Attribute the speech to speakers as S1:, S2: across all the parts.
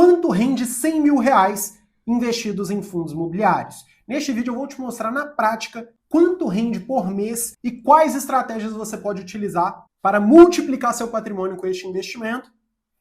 S1: Quanto rende 100 mil reais investidos em fundos imobiliários? Neste vídeo eu vou te mostrar na prática quanto rende por mês e quais estratégias você pode utilizar para multiplicar seu patrimônio com este investimento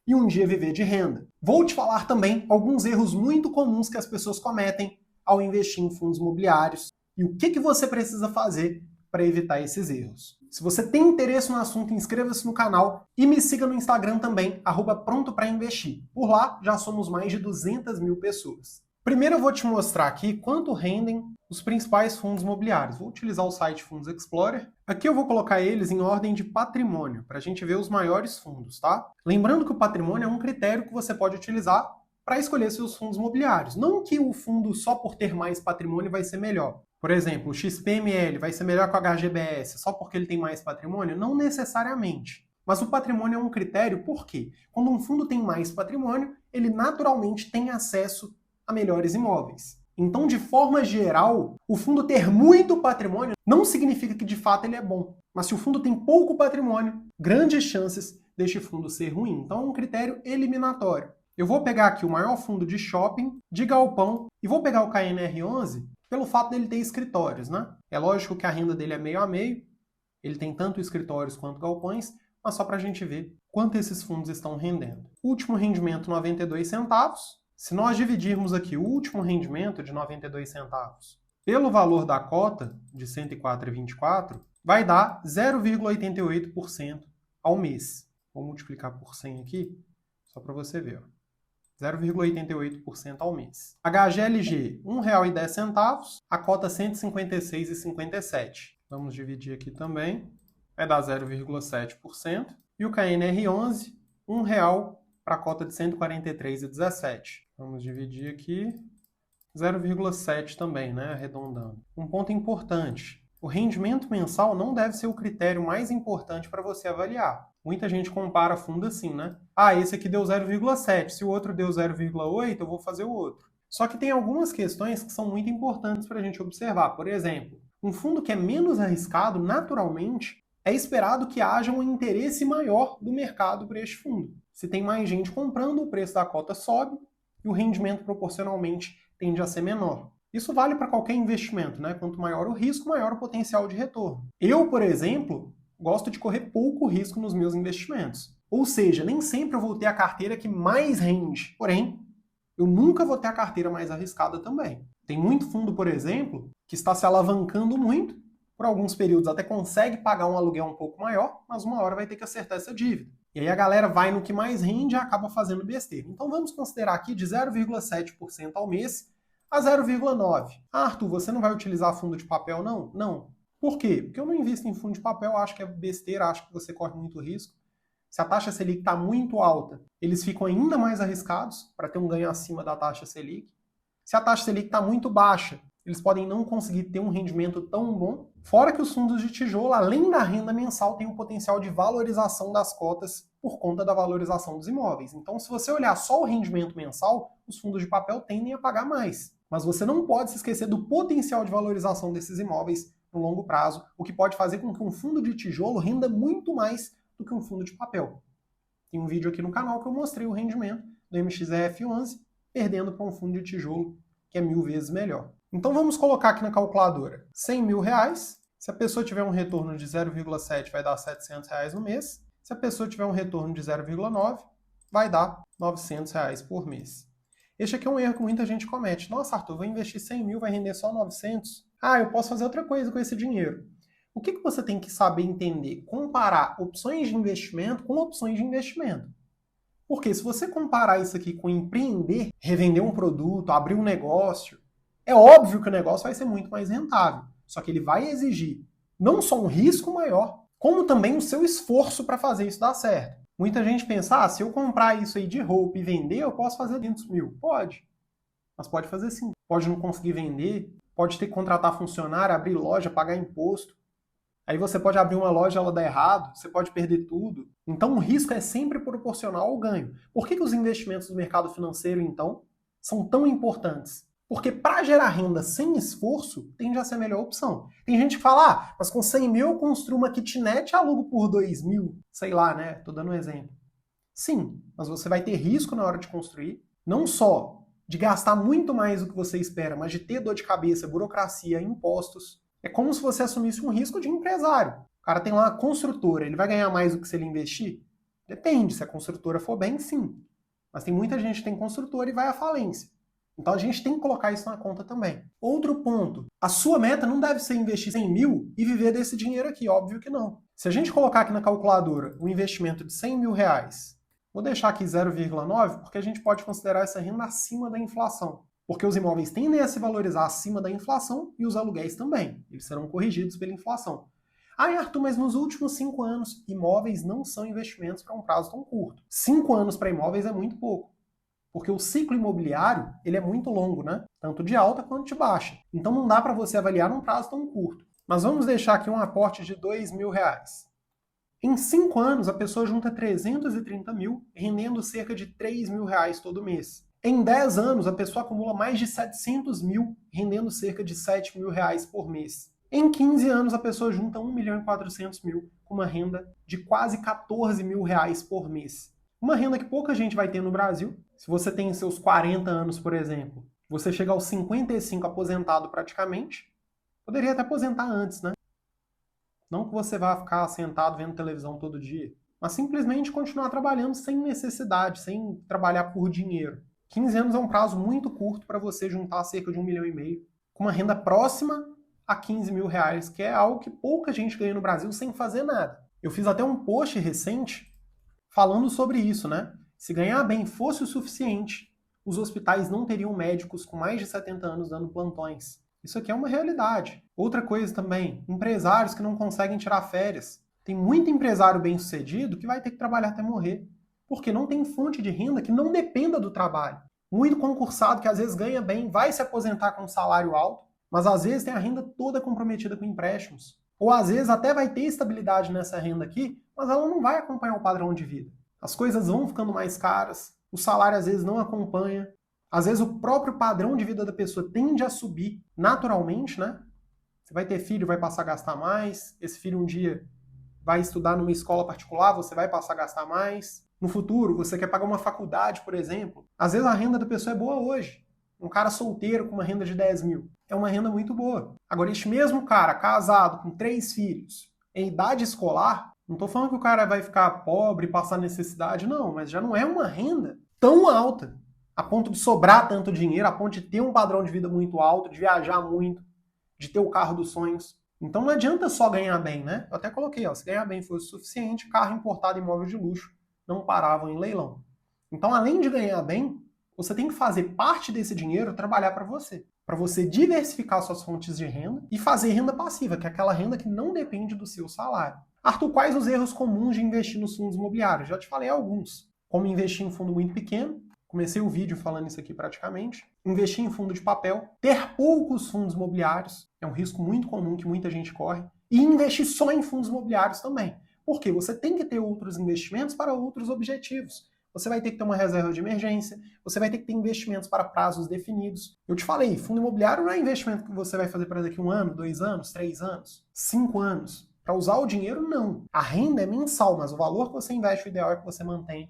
S1: e um dia viver de renda. Vou te falar também alguns erros muito comuns que as pessoas cometem ao investir em fundos imobiliários e o que você precisa fazer para evitar esses erros. Se você tem interesse no assunto, inscreva-se no canal e me siga no Instagram também, @prontoprainvestir. Por lá, já somos mais de 200 mil pessoas. Primeiro eu vou te mostrar aqui quanto rendem os principais fundos imobiliários. Vou utilizar o site Fundos Explorer. Aqui eu vou colocar eles em ordem de patrimônio, para a gente ver os maiores fundos, tá? Lembrando que o patrimônio é um critério que você pode utilizar para escolher seus fundos imobiliários. Não que o fundo, só por ter mais patrimônio, vai ser melhor. Por exemplo, o XPML vai ser melhor que o HGBS só porque ele tem mais patrimônio? Não necessariamente. Mas o patrimônio é um critério por quê? Quando um fundo tem mais patrimônio, ele naturalmente tem acesso a melhores imóveis. Então, de forma geral, o fundo ter muito patrimônio não significa que de fato ele é bom. Mas se o fundo tem pouco patrimônio, grandes chances deste fundo ser ruim. Então é um critério eliminatório. Eu vou pegar aqui o maior fundo de shopping, de galpão, e vou pegar o KNR11 pelo fato dele ter escritórios, né? É lógico que a renda dele é meio a meio, ele tem tanto escritórios quanto galpões, mas só para a gente ver quanto esses fundos estão rendendo. Último rendimento, 92 centavos. Se nós dividirmos aqui o último rendimento de 92 centavos pelo valor da cota de 104,24, vai dar 0,88% ao mês. Vou multiplicar por 100 aqui, só para você ver, ó. 0,88% ao mês. HGLG, R$ 1,10, a cota 156,57. Vamos dividir aqui também, vai dar 0,7%. E o KNR11, R$ 1 para a cota de 143,17. Vamos dividir aqui, 0,7 também, né, arredondando. Um ponto importante, o rendimento mensal não deve ser o critério mais importante para você avaliar. Muita gente compara fundo assim, né? Ah, esse aqui deu 0,7, se o outro deu 0,8, eu vou fazer o outro. Só que tem algumas questões que são muito importantes para a gente observar. Por exemplo, um fundo que é menos arriscado, naturalmente, é esperado que haja um interesse maior do mercado para este fundo. Se tem mais gente comprando, o preço da cota sobe e o rendimento proporcionalmente tende a ser menor. Isso vale para qualquer investimento, né? Quanto maior o risco, maior o potencial de retorno. Eu, por exemplo, gosto de correr pouco risco nos meus investimentos. Ou seja, nem sempre eu vou ter a carteira que mais rende. Porém, eu nunca vou ter a carteira mais arriscada também. Tem muito fundo, por exemplo, que está se alavancando muito. Por alguns períodos até consegue pagar um aluguel um pouco maior, mas uma hora vai ter que acertar essa dívida. E aí a galera vai no que mais rende e acaba fazendo besteira. Então vamos considerar aqui de 0,7% ao mês a 0,9%. Ah, Arthur, você não vai utilizar fundo de papel, não? Não. Por quê? Porque eu não invisto em fundo de papel, acho que é besteira, acho que você corre muito risco. Se a taxa Selic está muito alta, eles ficam ainda mais arriscados para ter um ganho acima da taxa Selic. Se a taxa Selic está muito baixa, eles podem não conseguir ter um rendimento tão bom. Fora que os fundos de tijolo, além da renda mensal, têm o potencial de valorização das cotas por conta da valorização dos imóveis. Então, se você olhar só o rendimento mensal, os fundos de papel tendem a pagar mais. Mas você não pode se esquecer do potencial de valorização desses imóveis no longo prazo, o que pode fazer com que um fundo de tijolo renda muito mais do que um fundo de papel. Tem um vídeo aqui no canal que eu mostrei o rendimento do MXRF11 perdendo para um fundo de tijolo que é 1000 vezes melhor. Então vamos colocar aqui na calculadora 100 mil reais. Se a pessoa tiver um retorno de 0,7 vai dar 700 reais no mês. Se a pessoa tiver um retorno de 0,9 vai dar 900 reais por mês. Este aqui é um erro que muita gente comete. Nossa, Arthur, vou investir 100 mil, vai render só 900? Ah, eu posso fazer outra coisa com esse dinheiro. O que você tem que saber entender? Comparar opções de investimento com opções de investimento. Porque se você comparar isso aqui com empreender, revender um produto, abrir um negócio, é óbvio que o negócio vai ser muito mais rentável. Só que ele vai exigir não só um risco maior, como também o seu esforço para fazer isso dar certo. Muita gente pensa, se eu comprar isso aí de roupa e vender, eu posso fazer 200 mil. Pode. Mas pode fazer sim. Pode não conseguir vender, pode ter que contratar funcionário, abrir loja, pagar imposto. Aí você pode abrir uma loja e ela dá errado, você pode perder tudo. Então o risco é sempre proporcional ao ganho. Por que os investimentos do mercado financeiro, então, são tão importantes? Porque para gerar renda sem esforço, tende a ser a melhor opção. Tem gente que fala, mas com 100 mil eu construo uma kitnet e alugo por 2 mil. Sei lá, né? Tô dando um exemplo. Sim, mas você vai ter risco na hora de construir, não só de gastar muito mais do que você espera, mas de ter dor de cabeça, burocracia, impostos. É como se você assumisse um risco de empresário. O cara tem lá uma construtora, ele vai ganhar mais do que se ele investir? Depende, se a construtora for bem, sim. Mas tem muita gente que tem construtora e vai à falência. Então a gente tem que colocar isso na conta também. Outro ponto, a sua meta não deve ser investir 100 mil e viver desse dinheiro aqui, óbvio que não. Se a gente colocar aqui na calculadora um investimento de 100 mil reais, vou deixar aqui 0,9 porque a gente pode considerar essa renda acima da inflação. Porque os imóveis tendem a se valorizar acima da inflação e os aluguéis também. Eles serão corrigidos pela inflação. Arthur, mas nos últimos 5 anos, imóveis não são investimentos para um prazo tão curto. 5 anos para imóveis é muito pouco. Porque o ciclo imobiliário ele é muito longo, né? Tanto de alta quanto de baixa. Então não dá para você avaliar num prazo tão curto. Mas vamos deixar aqui um aporte de 2 mil reais. Em 5 anos, a pessoa junta 330 mil, rendendo cerca de 3 mil reais todo mês. Em 10 anos, a pessoa acumula mais de 700 mil, rendendo cerca de 7 mil reais por mês. Em 15 anos, a pessoa junta 1 milhão e 400 mil, com uma renda de quase 14 mil reais por mês. Uma renda que pouca gente vai ter no Brasil. Se você tem seus 40 anos, por exemplo, você chega aos 55 aposentado praticamente, poderia até aposentar antes, né? Não que você vá ficar sentado vendo televisão todo dia, mas simplesmente continuar trabalhando sem necessidade, sem trabalhar por dinheiro. 15 anos é um prazo muito curto para você juntar cerca de 1,5 milhão, com uma renda próxima a 15 mil reais, que é algo que pouca gente ganha no Brasil sem fazer nada. Eu fiz até um post recente falando sobre isso, né? Se ganhar bem fosse o suficiente, os hospitais não teriam médicos com mais de 70 anos dando plantões. Isso aqui é uma realidade. Outra coisa também, empresários que não conseguem tirar férias. Tem muito empresário bem-sucedido que vai ter que trabalhar até morrer, porque não tem fonte de renda que não dependa do trabalho. Muito concursado que às vezes ganha bem, vai se aposentar com um salário alto, mas às vezes tem a renda toda comprometida com empréstimos. Ou às vezes até vai ter estabilidade nessa renda aqui, mas ela não vai acompanhar o padrão de vida. As coisas vão ficando mais caras, o salário às vezes não acompanha, às vezes o próprio padrão de vida da pessoa tende a subir naturalmente, né? Você vai ter filho, vai passar a gastar mais, esse filho um dia vai estudar numa escola particular, você vai passar a gastar mais. No futuro, você quer pagar uma faculdade, por exemplo, às vezes a renda da pessoa é boa hoje. Um cara solteiro com uma renda de 10 mil é uma renda muito boa. Agora, este mesmo cara casado com 3 filhos, em idade escolar, não estou falando que o cara vai ficar pobre, passar necessidade, não, mas já não é uma renda tão alta, a ponto de sobrar tanto dinheiro, a ponto de ter um padrão de vida muito alto, de viajar muito, de ter o carro dos sonhos. Então não adianta só ganhar bem, né? Eu até coloquei, ó, se ganhar bem fosse o suficiente, carro importado e imóvel de luxo não paravam em leilão. Então, além de ganhar bem, você tem que fazer parte desse dinheiro trabalhar para você diversificar suas fontes de renda e fazer renda passiva, que é aquela renda que não depende do seu salário. Arthur, quais os erros comuns de investir nos fundos imobiliários? Já te falei alguns. Como investir em fundo muito pequeno, comecei o vídeo falando isso aqui praticamente. Investir em fundo de papel, ter poucos fundos imobiliários, é um risco muito comum que muita gente corre, e investir só em fundos imobiliários também. Porque você tem que ter outros investimentos para outros objetivos. Você vai ter que ter uma reserva de emergência, você vai ter que ter investimentos para prazos definidos. Eu te falei, fundo imobiliário não é investimento que você vai fazer para daqui 1 ano, 2 anos, 3 anos, 5 anos. Para usar o dinheiro, não. A renda é mensal, mas o valor que você investe, o ideal é que você mantenha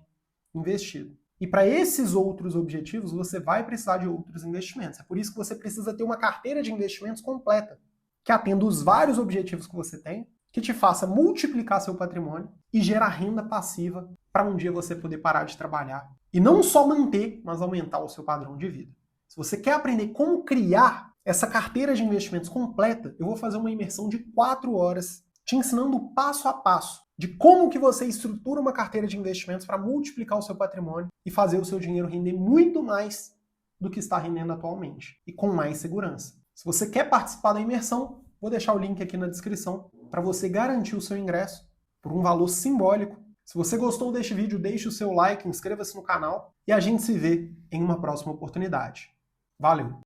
S1: investido. E para esses outros objetivos, você vai precisar de outros investimentos. É por isso que você precisa ter uma carteira de investimentos completa, que atenda os vários objetivos que você tem, que te faça multiplicar seu patrimônio e gerar renda passiva para um dia você poder parar de trabalhar. E não só manter, mas aumentar o seu padrão de vida. Se você quer aprender como criar essa carteira de investimentos completa, eu vou fazer uma imersão de 4 horas te ensinando passo a passo de como que você estrutura uma carteira de investimentos para multiplicar o seu patrimônio e fazer o seu dinheiro render muito mais do que está rendendo atualmente e com mais segurança. Se você quer participar da imersão, vou deixar o link aqui na descrição para você garantir o seu ingresso por um valor simbólico. Se você gostou deste vídeo, deixe o seu like, inscreva-se no canal e a gente se vê em uma próxima oportunidade. Valeu!